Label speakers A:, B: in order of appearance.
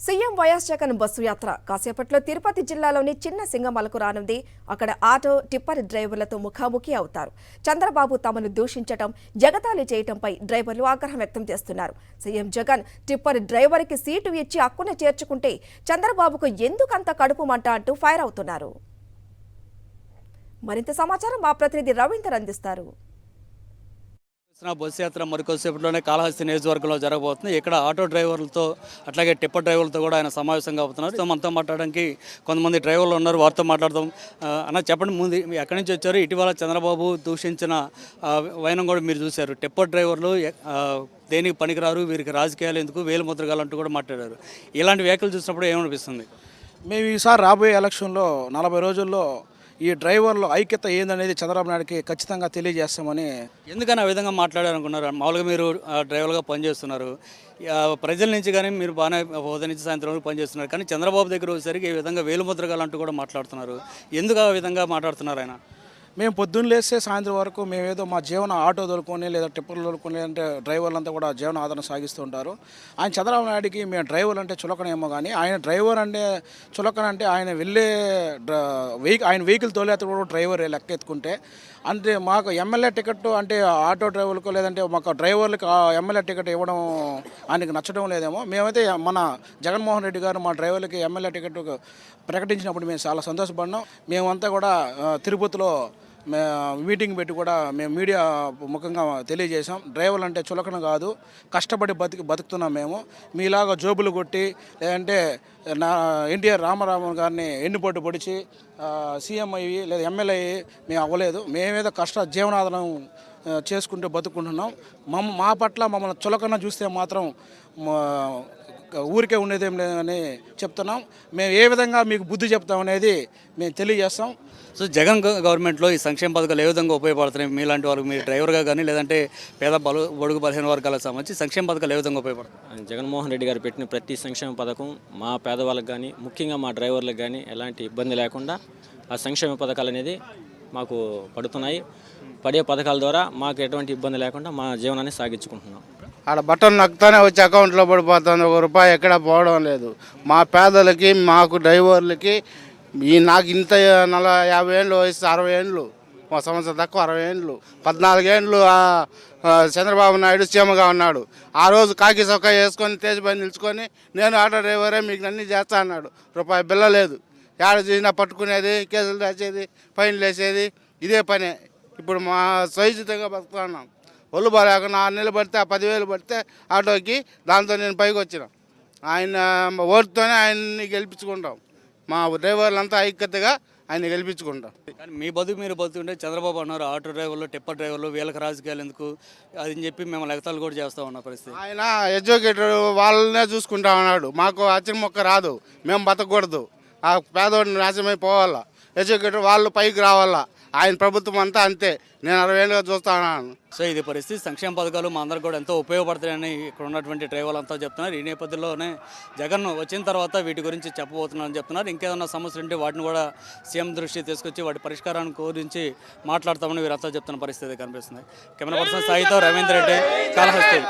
A: CM YS Jagan bus యాత్ర కాసేపట్లో తిరుపతి జిల్లాలోని చిన్న సింగమలకు రానుంది. అక్కడ ఆటో టిప్పర్ డ్రైవర్లతో ముఖాముఖి అవుతారు. చంద్రబాబు తమను దూషించడం, జగతాళి చేయడంపై డ్రైవర్లు ఆగ్రహం వ్యక్తం చేస్తున్నారు. సీఎం జగన్ టిప్పర్ డ్రైవర్కి సీటు ఇచ్చి హక్కున చేర్చుకుంటే చంద్రబాబుకు ఎందుకంత కడుపు మంట అంటూ ఫైర్ అవుతున్నారు. మరింత సమాచారం మా ప్రతినిధి రవీందర్ అందిస్తారు.
B: బస్సు యాత్ర మరికొద్దిసేపట్లోనే కాళహస్తి నియోజకవర్గంలో జరగబోతుంది. ఇక్కడ ఆటో డ్రైవర్లతో అట్లాగే టిప్పర్ డ్రైవర్లతో కూడా ఆయన సమావేశంగా అవుతున్నారు. మనతో మాట్లాడడానికి కొంతమంది డ్రైవర్లు ఉన్నారు, వారితో మాట్లాడదాం. అన్న చెప్పండి, ముందు ఎక్కడి నుంచి వచ్చారు? ఇటీవల చంద్రబాబు దూషించిన వైనం కూడా మీరు చూశారు. టిప్పర్ డ్రైవర్లు దేనికి పనికిరారు, వీరికి రాజకీయాలు ఎందుకు, వేలు ముద్రగాలంటూ కూడా మాట్లాడారు. ఇలాంటి వ్యాఖ్యలు చూసినప్పుడు ఏమనిపిస్తుంది?
C: మేము ఈసారి రాబోయే ఎలక్షన్లో 40 రోజుల్లో ఈ డ్రైవర్లు ఐక్యత ఏందనేది చంద్రబాబు నాయుడుకి ఖచ్చితంగా తెలియజేస్తామని.
B: ఎందుకని ఆ విధంగా మాట్లాడారనుకున్నారు? మామూలుగా మీరు డ్రైవర్గా పనిచేస్తున్నారు, ప్రజల నుంచి కానీ మీరు బాగానే ఉదయం నుంచి సాయంత్రం వరకు పనిచేస్తున్నారు, కానీ చంద్రబాబు దగ్గర వచ్చేసరికి ఈ విధంగా వేలుముద్రగాలంటూ కూడా మాట్లాడుతున్నారు. ఎందుకు ఆ విధంగా మాట్లాడుతున్నారు ఆయన?
C: మేము పొద్దున్న లేస్తే సాయంత్రం వరకు మేమేదో మా జీవన ఆటో దొరుకుని లేదా టిప్పర్లు దొరుకుని అంటే డ్రైవర్లంతా కూడా జీవన ఆధారం సాగిస్తూ ఉంటారు. ఆయన చంద్రబాబు నాయుడికి మేము డ్రైవర్లు అంటే చులకనేమో, కానీ ఆయన డ్రైవర్ అంటే చులకన అంటే ఆయన వెళ్ళే ఆయన వెహికల్ తోలేత కూడా డ్రైవర్ లెక్క ఎత్తుకుంటే, అంటే మాకు ఎమ్మెల్యే టికెట్ అంటే ఆటో డ్రైవర్లకు లేదంటే మాకు డ్రైవర్లకు ఎమ్మెల్యే టికెట్ ఇవ్వడం ఆయనకు నచ్చడం లేదేమో. మేమైతే మన జగన్మోహన్ రెడ్డి గారు మా డ్రైవర్లకి ఎమ్మెల్యే టికెట్ ప్రకటించినప్పుడు మేము చాలా సంతోషపడినాం. మేమంతా కూడా తిరుపతిలో మీటింగ్ పెట్టి కూడా మేము మీడియా ముఖంగా తెలియజేసాం. డ్రైవర్లు అంటే చులకన కాదు, కష్టపడి బతుకుతున్నాం మేము. మీలాగా జోబులు కొట్టి లేదంటే ఎన్టీఆర్ రామారావు గారిని ఎన్నిపోటు పొడిచి సీఎం అయ్యి లేదా ఎమ్మెల్యే అయ్యి మేము అవ్వలేదు. మేమేదో జీవనాధారం చేసుకుంటూ బతుకుంటున్నాం. మా పట్ల మమ్మల్ని చులకన చూస్తే మాత్రం ఊరికే ఉండేదేం లేదని చెప్తున్నాం. మేము ఏ విధంగా మీకు బుద్ధి చెప్తామనేది మేము తెలియజేస్తాం.
B: సో జగన్ గవర్నమెంట్లో ఈ సంక్షేమ పథకాలు ఏ విధంగా ఉపయోగపడుతున్నాయి? మీలాంటి వాళ్ళకి, మీరు డ్రైవర్గా కానీ లేదంటే పేద బడుగు బలహీన వర్గాలకు సంబంధించి సంక్షేమ పథకాలు ఏ విధంగా ఉపయోగపడుతున్నాయి?
D: జగన్మోహన్ రెడ్డి గారు పెట్టిన ప్రతి సంక్షేమ పథకం మా పేదవాళ్ళకి కానీ ముఖ్యంగా మా డ్రైవర్లకు కానీ ఎలాంటి ఇబ్బంది లేకుండా ఆ సంక్షేమ పథకాలు అనేది మాకు పడుతున్నాయి. పడే పథకాల ద్వారా మాకు ఎటువంటి ఇబ్బంది లేకుండా మా జీవనాన్ని సాగించుకుంటున్నాం.
E: ఆడ బటన్ నొక్కుతానే వచ్చి అకౌంట్లో పడిపోతుంది, ₹1 ఎక్కడ పోవడం లేదు. మా పేదలకి మాకు డ్రైవర్లకి నాకు ఇంత 50 ఏళ్ళు వయసు, 60 ఏళ్ళు, ఒక సంవత్సరం తక్కువ 60 ఏళ్ళు, 14 ఏళ్ళు చంద్రబాబు నాయుడు సీఎంగా ఉన్నాడు. ఆ రోజు కాకి చొక్కా వేసుకొని తేజపై నిలుచుకొని నేను ఆటో డ్రైవరే మీకు అన్నీ చేస్తా అన్నాడు. ₹1 బిల్ల లేదు. ఏడ చేసినా పట్టుకునేది, కేసులు రాసేది, ఫైన్లు వేసేది, ఇదే పనే. ఇప్పుడు మా సహితంగా బతుకుతున్నాం. ఒళ్ళు బాగాలేకుండా 6 నెలలు పడితే 10,000 పడితే ఆటోకి, దాంతో నేను పైకి వచ్చిన. ఆయన ఓటుతోనే ఆయన్ని గెలిపించుకుంటాం. మా డ్రైవర్లంతా ఐక్యతగా ఆయన గెలిపించుకుంటాం.
B: కానీ మీ బతుకు మీరు బతుకుంటే చంద్రబాబు అన్నారు ఆటో డ్రైవర్లు, టిప్పర్ డ్రైవర్లు వీళ్ళకి రాజకీయాలు ఎందుకు అని చెప్పి మేము ఎగతాలు కూడా చేస్తూ ఉన్న పరిస్థితి.
E: ఆయన ఎడ్యుకేటర్ వాళ్ళనే చూసుకుంటా ఉన్నాడు. మాకు అచ్చిన మొక్క రాదు, మేము బతకూడదు, ఆ పేదవాడిని నాశనమైపోవాలా, ఎడ్యుకేటర్ వాళ్ళు పైకి రావాలా. ఆయన ప్రభుత్వం అంతా అంతే. నేను 60 ఏళ్ళుగా చూస్తాను.
B: సో ఇది పరిస్థితి. సంక్షేమ పథకాలు మా అందరికి కూడా ఎంతో ఉపయోగపడతాయని ఇక్కడ ఉన్నటువంటి డ్రైవర్లు అంతా చెప్తున్నారు. ఈ నేపథ్యంలోనే జగన్ వచ్చిన తర్వాత వీటి గురించి చెప్పబోతున్నారని చెప్తున్నారు. ఇంకేదన్నా సమస్యలు ఉంటే వాటిని కూడా సీఎం దృష్టి తీసుకొచ్చి వాటి పరిష్కారాన్ని గురించి మాట్లాడతామని వీరంతా చెప్తున్న పరిస్థితి కనిపిస్తుంది. కెమెరా పర్సన్ సాయితో రవీంద్ర రెడ్డి, కాళహస్తి.